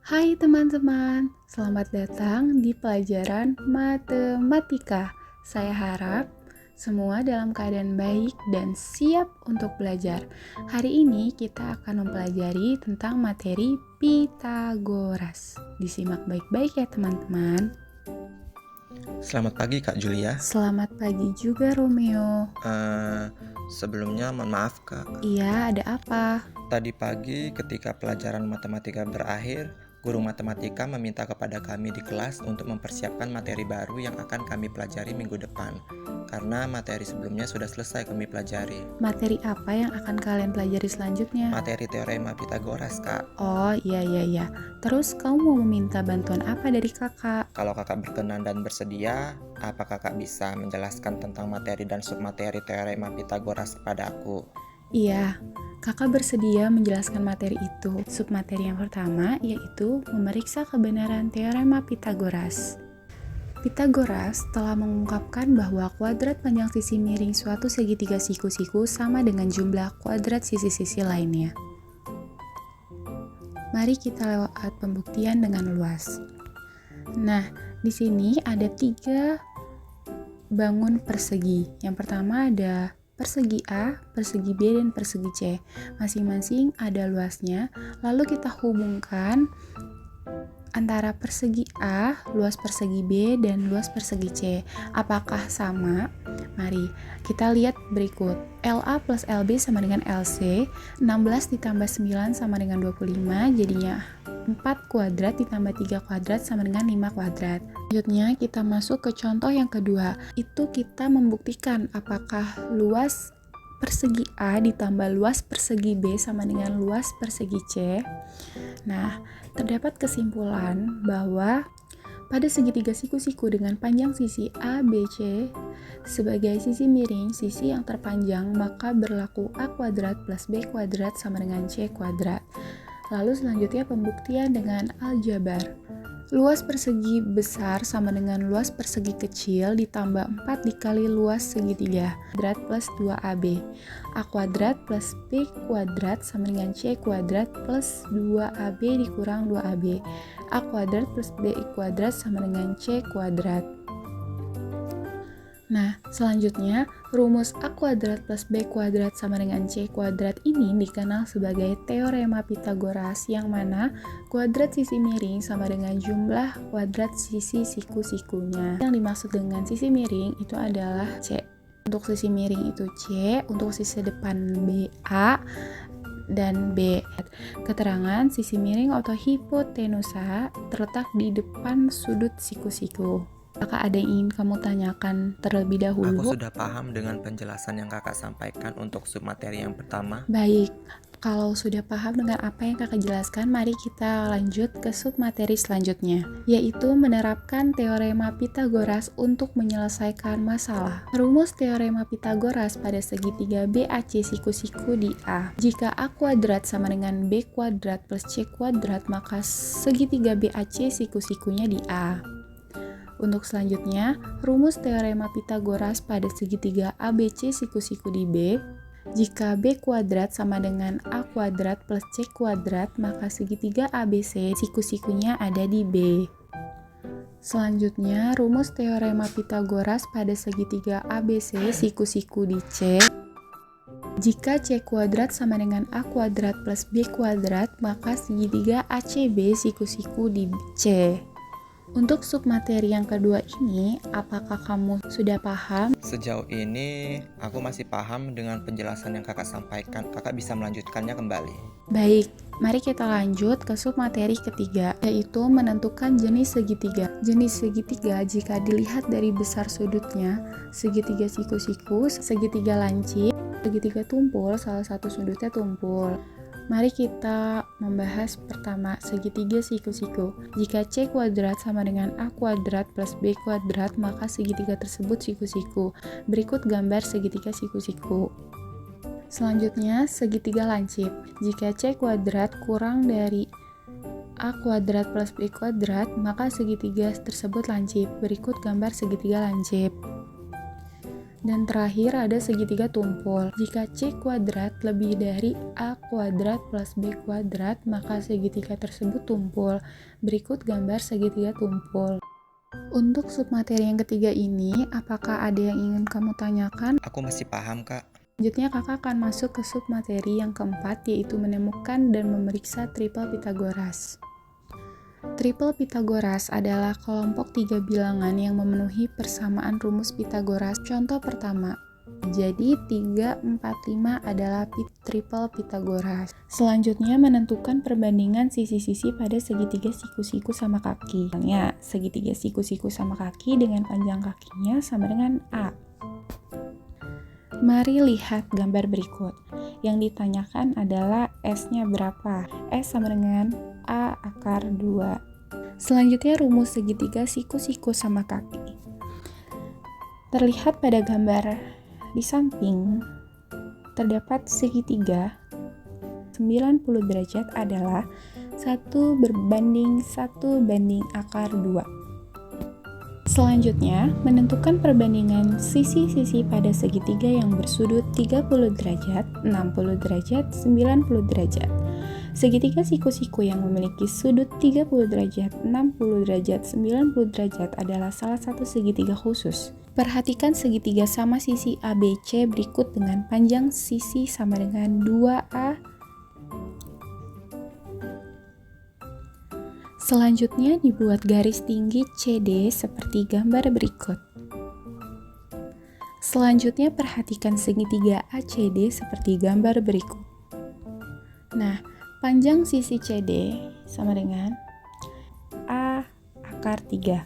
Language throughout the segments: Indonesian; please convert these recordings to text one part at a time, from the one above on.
Hai teman-teman, selamat datang di pelajaran matematika. Saya harap semua dalam keadaan baik dan siap untuk belajar. Hari ini kita akan mempelajari tentang materi Pitagoras. Disimak baik-baik ya teman-teman. Selamat pagi Kak Julia. Selamat pagi juga Romeo. Sebelumnya mohon maaf Kak. Iya, ada apa? Tadi pagi ketika pelajaran matematika berakhir, guru matematika meminta kepada kami di kelas untuk mempersiapkan materi baru yang akan kami pelajari minggu depan. Karena materi sebelumnya sudah selesai kami pelajari. Materi apa yang akan kalian pelajari selanjutnya? Materi teorema Pitagoras Kak. Oh, iya. Terus kamu mau meminta bantuan apa dari kakak? Kalau kakak berkenan dan bersedia, apa kakak bisa menjelaskan tentang materi dan submateri teorema Pitagoras kepada aku? Iya, kakak bersedia menjelaskan materi itu. Submateri yang pertama yaitu memeriksa kebenaran teorema Pitagoras. Pitagoras telah mengungkapkan bahwa kuadrat panjang sisi miring suatu segitiga siku-siku sama dengan jumlah kuadrat sisi-sisi lainnya. Mari kita lewat pembuktian dengan luas. Nah, di sini ada 3 bangun persegi. Yang pertama ada persegi A, persegi B, dan persegi C. Masing-masing ada luasnya. Lalu kita hubungkan antara persegi A, luas persegi B, dan luas persegi C. Apakah sama? Mari kita lihat berikut. LA plus LB sama dengan LC. 16 ditambah 9 sama dengan 25. Jadinya 4 kuadrat ditambah 3 kuadrat sama dengan 5 kuadrat. Selanjutnya kita masuk ke contoh yang kedua. Itu kita membuktikan apakah luas persegi A ditambah luas persegi B sama dengan luas persegi C. Nah, terdapat kesimpulan bahwa pada segitiga siku-siku dengan panjang sisi A, B, C sebagai sisi miring, sisi yang terpanjang, maka berlaku A kuadrat plus B kuadrat sama dengan C kuadrat. Lalu selanjutnya pembuktian dengan aljabar. Luas persegi besar sama dengan luas persegi kecil ditambah 4 dikali luas segitiga kuadrat plus 2AB. A kuadrat plus B kuadrat sama dengan C kuadrat plus 2AB dikurang 2AB. A kuadrat plus B kuadrat sama dengan C kuadrat. Nah, selanjutnya rumus A kuadrat plus B kuadrat sama dengan C kuadrat ini dikenal sebagai teorema Pitagoras, yang mana kuadrat sisi miring sama dengan jumlah kuadrat sisi siku-sikunya. Yang dimaksud dengan sisi miring itu adalah C. Untuk sisi miring itu C, untuk sisi depan B A dan B. Keterangan sisi miring atau hipotenusa terletak di depan sudut siku-siku. Apakah ada yang ingin kamu tanyakan terlebih dahulu? Aku sudah paham dengan penjelasan yang kakak sampaikan untuk submateri yang pertama. Baik, kalau sudah paham dengan apa yang kakak jelaskan, mari kita lanjut ke submateri selanjutnya, yaitu menerapkan teorema Pitagoras untuk menyelesaikan masalah. Rumus teorema Pitagoras pada segitiga BAC siku-siku di A. Jika A kuadrat sama dengan B kuadrat plus C kuadrat, maka segitiga BAC siku-sikunya di A. Untuk selanjutnya, rumus teorema Pitagoras pada segitiga ABC siku-siku di B. Jika B kuadrat sama dengan A kuadrat plus C kuadrat, maka segitiga ABC siku-sikunya ada di B. Selanjutnya, rumus teorema Pitagoras pada segitiga ABC siku-siku di C. Jika C kuadrat sama dengan A kuadrat plus B kuadrat, maka segitiga ACB siku-siku di C. Untuk submateri yang kedua ini, apakah kamu sudah paham? Sejauh ini, aku masih paham dengan penjelasan yang kakak sampaikan. Kakak bisa melanjutkannya kembali. Baik, mari kita lanjut ke submateri ketiga, yaitu menentukan jenis segitiga. Jenis segitiga jika dilihat dari besar sudutnya, segitiga siku-siku, segitiga lancip, segitiga tumpul, salah satu sudutnya tumpul. Mari kita membahas pertama, segitiga siku-siku. Jika C kuadrat sama dengan A kuadrat plus B kuadrat, maka segitiga tersebut siku-siku. Berikut gambar segitiga siku-siku. Selanjutnya, segitiga lancip. Jika C kuadrat kurang dari A kuadrat plus B kuadrat, maka segitiga tersebut lancip. Berikut gambar segitiga lancip. Dan terakhir ada segitiga tumpul. Jika C kuadrat lebih dari A kuadrat plus B kuadrat, maka segitiga tersebut tumpul. Berikut gambar segitiga tumpul. Untuk submateri yang ketiga ini, apakah ada yang ingin kamu tanyakan? Aku masih paham, Kak. Selanjutnya kakak akan masuk ke submateri yang keempat, yaitu menemukan dan memeriksa triple Pitagoras. Triple Pitagoras adalah kelompok 3 bilangan yang memenuhi persamaan rumus Pitagoras. Contoh pertama, jadi 3, 4, 5 adalah triple Pitagoras. Selanjutnya menentukan perbandingan sisi-sisi pada segitiga siku-siku sama kaki. Misalnya, segitiga siku-siku sama kaki dengan panjang kakinya sama dengan A. Mari lihat gambar berikut. Yang ditanyakan adalah S-nya berapa? S sama dengan A akar 2. Selanjutnya rumus segitiga siku-siku sama kaki. Terlihat pada gambar di samping, terdapat segitiga 90 derajat adalah 1:1 akar 2. Selanjutnya, menentukan perbandingan sisi-sisi pada segitiga yang bersudut 30 derajat, 60 derajat, 90 derajat. Segitiga siku-siku yang memiliki sudut 30 derajat, 60 derajat, 90 derajat adalah salah satu segitiga khusus. Perhatikan segitiga sama sisi ABC berikut dengan panjang sisi sama dengan 2A. Selanjutnya dibuat garis tinggi CD seperti gambar berikut. Selanjutnya perhatikan segitiga ACD seperti gambar berikut. Nah, panjang sisi CD sama dengan A akar 3.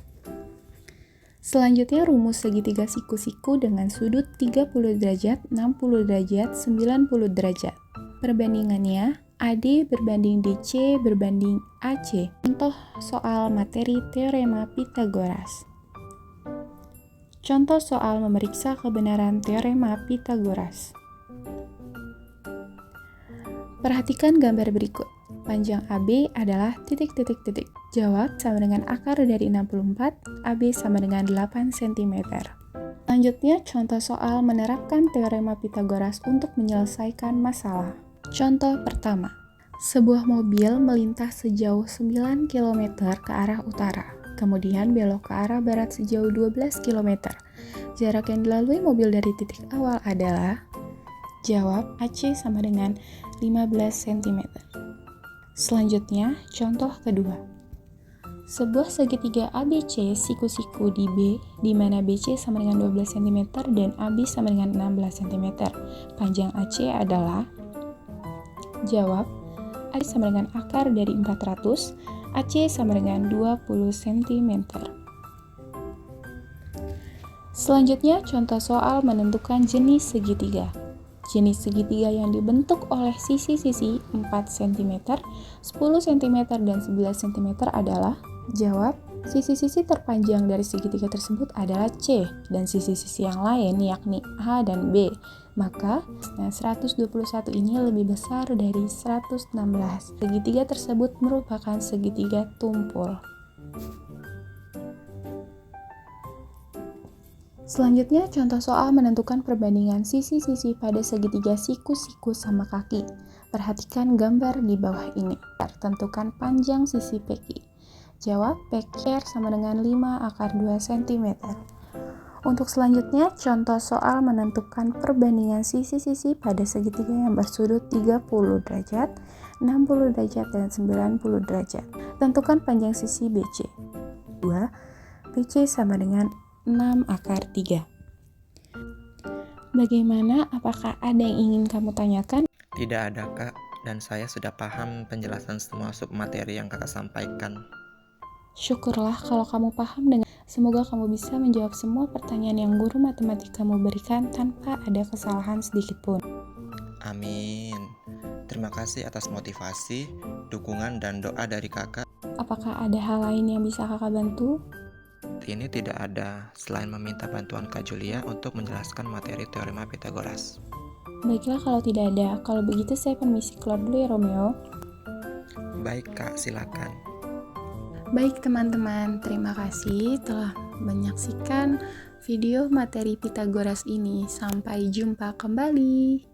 Selanjutnya rumus segitiga siku-siku dengan sudut 30 derajat, 60 derajat, 90 derajat. Perbandingannya AD berbanding DC berbanding AC. Contoh soal materi teorema Pitagoras. Contoh soal memeriksa kebenaran teorema Pitagoras. Perhatikan gambar berikut. Panjang AB adalah titik-titik-titik. Jawab sama dengan akar dari 64, AB sama dengan 8 cm. Selanjutnya, contoh soal menerapkan teorema Pitagoras untuk menyelesaikan masalah. Contoh pertama, sebuah mobil melintas sejauh 9 km ke arah utara, kemudian belok ke arah barat sejauh 12 km. Jarak yang dilalui mobil dari titik awal adalah, jawab AC sama dengan 15 cm. Selanjutnya, contoh kedua. Sebuah segitiga ABC siku-siku di B, di mana BC sama dengan 12 cm dan AB sama dengan 16 cm. Panjang AC adalah, jawab, AC sama dengan akar dari 400, AC sama dengan 20 cm. Selanjutnya, contoh soal menentukan jenis segitiga. Jenis segitiga yang dibentuk oleh sisi-sisi 4 cm, 10 cm, dan 11 cm adalah, jawab, sisi-sisi terpanjang dari segitiga tersebut adalah C, dan sisi-sisi yang lain yakni A dan B. Maka, 121 ini lebih besar dari 116. Segitiga tersebut merupakan segitiga tumpul. Selanjutnya, contoh soal menentukan perbandingan sisi-sisi pada segitiga siku-siku sama kaki. Perhatikan gambar di bawah ini. Tentukan panjang sisi PQ. Jawab, PQ sama dengan 5 akar 2 cm. Untuk selanjutnya, contoh soal menentukan perbandingan sisi-sisi pada segitiga yang bersudut 30 derajat, 60 derajat, dan 90 derajat. Tentukan panjang sisi BC. 2. BC sama dengan 6 akar 3. Bagaimana? Apakah ada yang ingin kamu tanyakan? Tidak ada, Kak, dan saya sudah paham penjelasan semua submateri yang Kakak sampaikan. Syukurlah kalau kamu paham dengan. Semoga kamu bisa menjawab semua pertanyaan yang guru matematika kamu berikan tanpa ada kesalahan sedikit pun. Amin. Terima kasih atas motivasi, dukungan, dan doa dari Kakak. Apakah ada hal lain yang bisa kakak bantu? Ini tidak ada selain meminta bantuan Kak Julia untuk menjelaskan materi teorema Pitagoras. Baiklah kalau tidak ada. Kalau begitu saya permisi keluar dulu ya Romeo. Baik Kak, silakan. Baik teman-teman, terima kasih telah menyaksikan video materi Pitagoras ini. Sampai jumpa kembali.